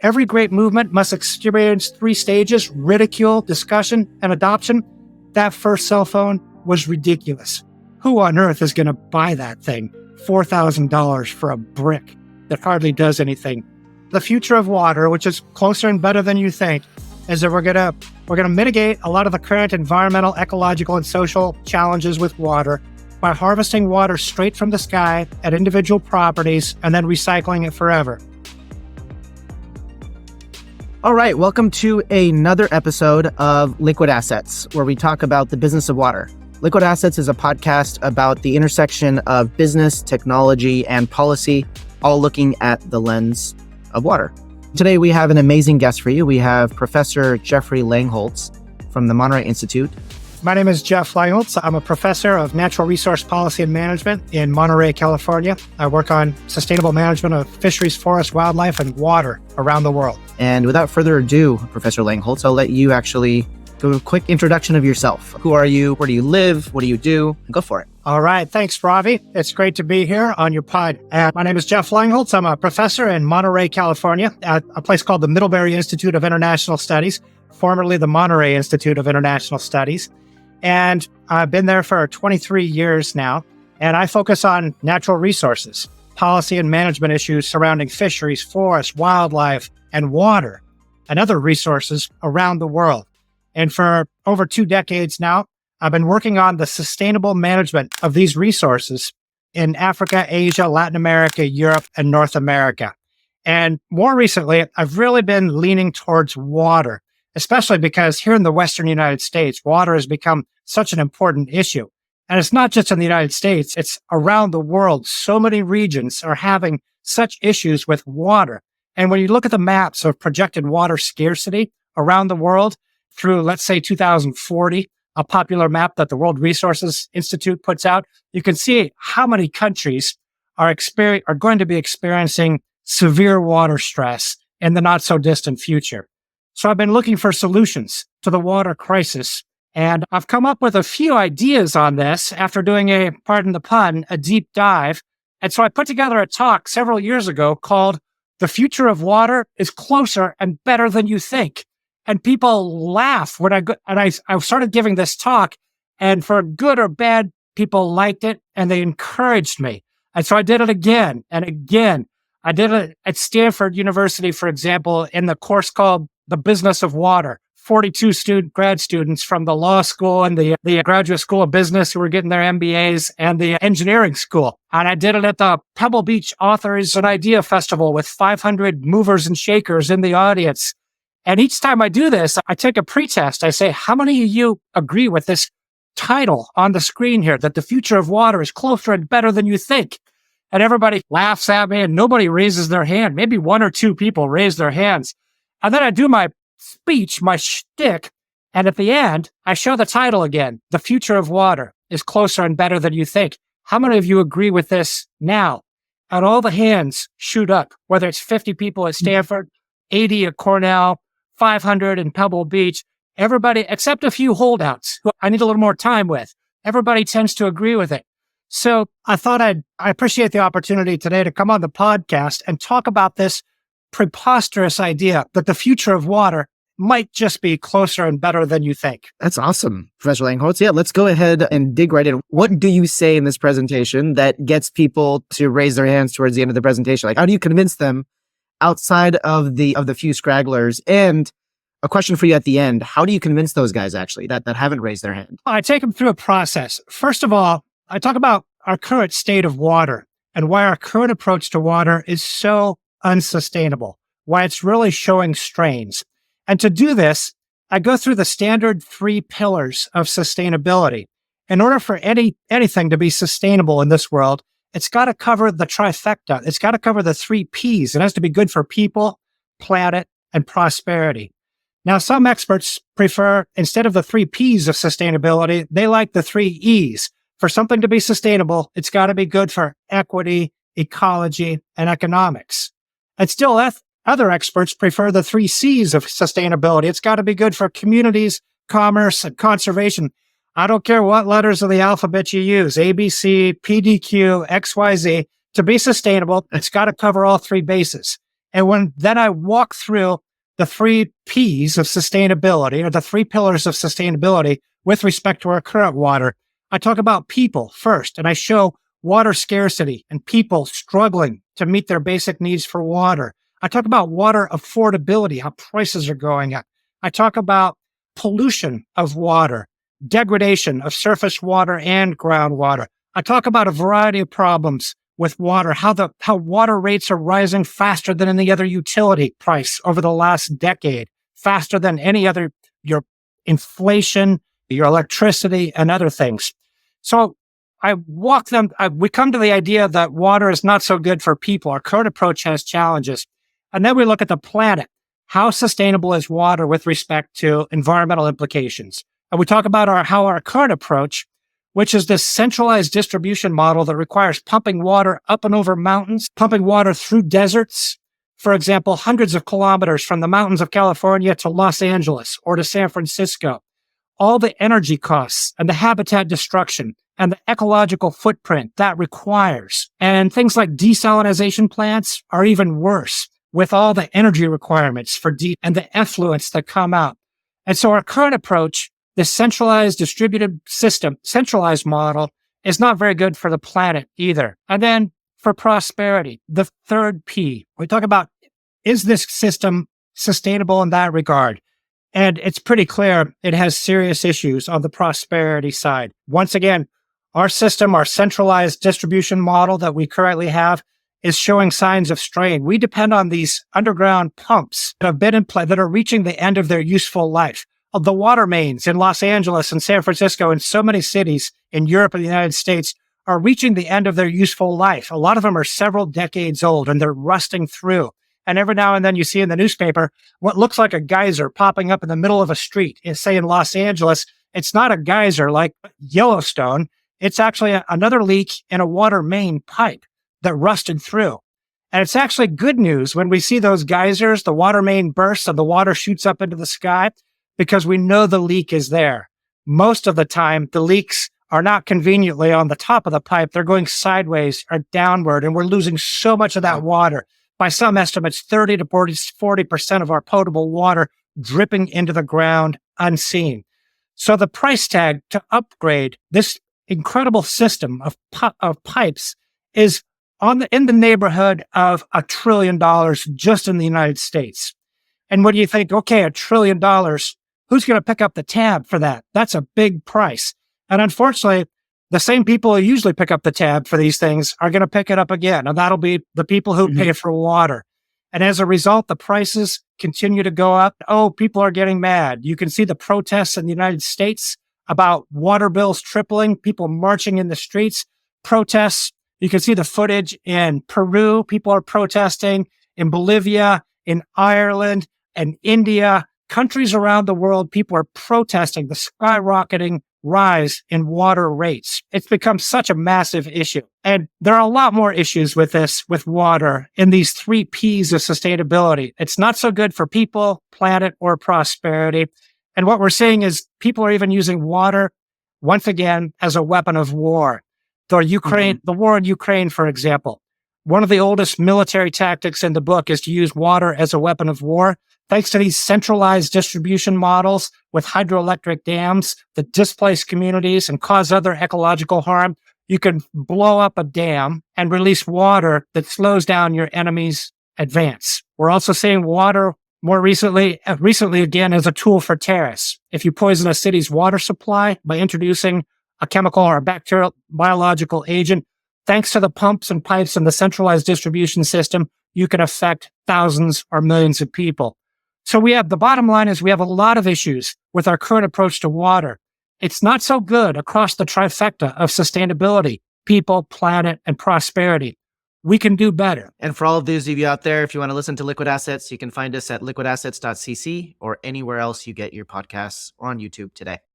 every great movement must experience 3 stages: ridicule, discussion, and adoption. That first cell phone was ridiculous. Who on earth is going to buy that thing? $4,000 for a brick that hardly does anything. The future of water, which is closer and better than you think, is that we're gonna mitigate a lot of the current environmental, ecological, and social challenges with water by harvesting water straight from the sky at individual properties and then recycling it forever. All right, welcome to another episode of Liquid Assets, where we talk about the business of water. Liquid Assets is a podcast about the intersection of business, technology, and policy, all looking at the lens of water. Today, we have an amazing guest for you. We have Professor Jeffrey Langholz from the Monterey Institute. My name is Jeff Langholz. I'm a professor of natural resource policy and management in Monterey, California. I work on sustainable management of fisheries, forests, wildlife, and water around the world. And without further ado, Professor Langholz, I'll let you actually give a quick introduction of yourself. Who are you? Where do you live? What do you do? Go for it. All right. Thanks, Ravi. It's great to be here on your pod. My name is Jeff Langholz. I'm a professor in Monterey, California, at a place called the Monterey Institute of International Studies, formerly the Monterey Institute of International Studies. And I've been there for 23 years now. And I focus on natural resources, policy and management issues surrounding fisheries, forests, wildlife, and water, and other resources around the world. And for over 2 decades now, I've been working on the sustainable management of these resources in Africa, Asia, Latin America, Europe, and North America. And more recently, I've really been leaning towards water, especially because here in the Western United States, water has become such an important issue. And it's not just in the United States, it's around the world. So many regions are having such issues with water. And when you look at the maps of projected water scarcity around the world through, let's say, 2040, a popular map that the World Resources Institute puts out, you can see how many countries are going to be experiencing severe water stress in the not so distant future. So I've been looking for solutions to the water crisis, and I've come up with a few ideas on this after doing pardon the pun, a deep dive. And so I put together a talk several years ago called "The Future of Water is Closer and Better Than You Think." And people laugh when I started giving this talk, and for good or bad, people liked it and they encouraged me. And so I did it again and again. I did it at Stanford University, for example, in the course called The Business of Water. 42 grad students from the law school and the graduate school of business who were getting their MBAs and the engineering school. And I did it at the Pebble Beach Authors and Idea Festival with 500 movers and shakers in the audience. And each time I do this, I take a pretest. I say, how many of you agree with this title on the screen here, that the future of water is closer and better than you think? And everybody laughs at me and nobody raises their hand. Maybe 1 or 2 people raise their hands. And then I do my speech, my shtick. And at the end, I show the title again. The future of water is closer and better than you think. How many of you agree with this now? And all the hands shoot up, whether it's 50 people at Stanford, 80 at Cornell, 500 in Pebble Beach. Everybody, except a few holdouts who I need a little more time with. Everybody tends to agree with it. So I thought I appreciate the opportunity today to come on the podcast and talk about this preposterous idea that the future of water might just be closer and better than you think. That's awesome, Professor Langholz. Yeah, let's go ahead and dig right in. What do you say in this presentation that gets people to raise their hands towards the end of the presentation? Like, how do you convince them outside of the few scragglers? And a question for you at the end, how do you convince those guys actually that haven't raised their hand? I take them through a process. First of all, I talk about our current state of water and why our current approach to water is so unsustainable, why it's really showing strains. And to do this, I go through the standard 3 pillars of sustainability. In order for anything to be sustainable in this world, it's got to cover the trifecta. It's got to cover the 3 Ps. It has to be good for people, planet, and prosperity. Now, some experts prefer, instead of the 3 Ps of sustainability, they like the 3 Es. For something to be sustainable, it's got to be good for equity, ecology, and economics. And still, other experts prefer the 3 Cs of sustainability. It's got to be good for communities, commerce, and conservation. I don't care what letters of the alphabet you use, A, B, C, P, D, Q, X, Y, Z. To be sustainable, it's got to cover all 3 bases. And then I walk through the three P's of sustainability, or the three pillars of sustainability with respect to our current water, I talk about people first, and I show water scarcity and people struggling to meet their basic needs for water. I talk about water affordability, how prices are going up. I talk about pollution of water, degradation of surface water and groundwater. I talk about a variety of problems with water, how water rates are rising faster than any other utility price over the last decade, faster than any other, your inflation, your electricity, and other things. So we come to the idea that water is not so good for people. Our current approach has challenges. And then we look at the planet. How sustainable is water with respect to environmental implications? And we talk about how our current approach, which is this centralized distribution model that requires pumping water up and over mountains, pumping water through deserts, for example, hundreds of kilometers from the mountains of California to Los Angeles or to San Francisco. All the energy costs and the habitat destruction and the ecological footprint that requires. And things like desalination plants are even worse, with all the energy requirements and the effluents that come out. And so our current approach, this centralized distributed system, centralized model, is not very good for the planet either. And then for prosperity, the third P, we talk about, is this system sustainable in that regard? And it's pretty clear it has serious issues on the prosperity side. Once again, our system, our centralized distribution model that we currently have, is showing signs of strain. We depend on these underground pumps that have been in play, that are reaching the end of their useful life. The water mains in Los Angeles and San Francisco and so many cities in Europe and the United States are reaching the end of their useful life. A lot of them are several decades old and they're rusting through. And every now and then you see in the newspaper what looks like a geyser popping up in the middle of a street. Say in Los Angeles, it's not a geyser like Yellowstone. It's actually another leak in a water main pipe that rusted through. And it's actually good news when we see those geysers, the water main bursts and the water shoots up into the sky, because we know the leak is there. Most of the time, the leaks are not conveniently on the top of the pipe. They're going sideways or downward, and we're losing so much of that water. By some estimates, 30 to 40% of our potable water dripping into the ground unseen. So the price tag to upgrade this incredible system of pipes is in the neighborhood of $1 trillion just in the United States. And when you think, okay, $1 trillion, who's going to pick up the tab for that? That's a big price. And unfortunately, the same people who usually pick up the tab for these things are going to pick it up again. And that'll be the people who pay for water. And as a result, the prices continue to go up. Oh, people are getting mad. You can see the protests in the United States about water bills tripling, people marching in the streets, protests. You can see the footage in Peru. People are protesting in Bolivia, in Ireland, and India. Countries around the world, people are protesting the skyrocketing rise in water rates. It's become such a massive issue. And there are a lot more issues with water in these three P's of sustainability. It's not so good for people, planet, or prosperity. And what we're seeing is people are even using water, once again, as a weapon of war. The war in Ukraine, for example, one of the oldest military tactics in the book is to use water as a weapon of war. Thanks to these centralized distribution models with hydroelectric dams that displace communities and cause other ecological harm, you can blow up a dam and release water that slows down your enemy's advance. We're also seeing water more recently again as a tool for terrorists. If you poison a city's water supply by introducing a chemical or a bacterial biological agent, thanks to the pumps and pipes and the centralized distribution system, you can affect thousands or millions of people. So the bottom line is we have a lot of issues with our current approach to water. It's not so good across the trifecta of sustainability, people, planet, and prosperity. We can do better. And for all of those of you out there, if you want to listen to Liquid Assets, you can find us at liquidassets.cc or anywhere else you get your podcasts or on YouTube today.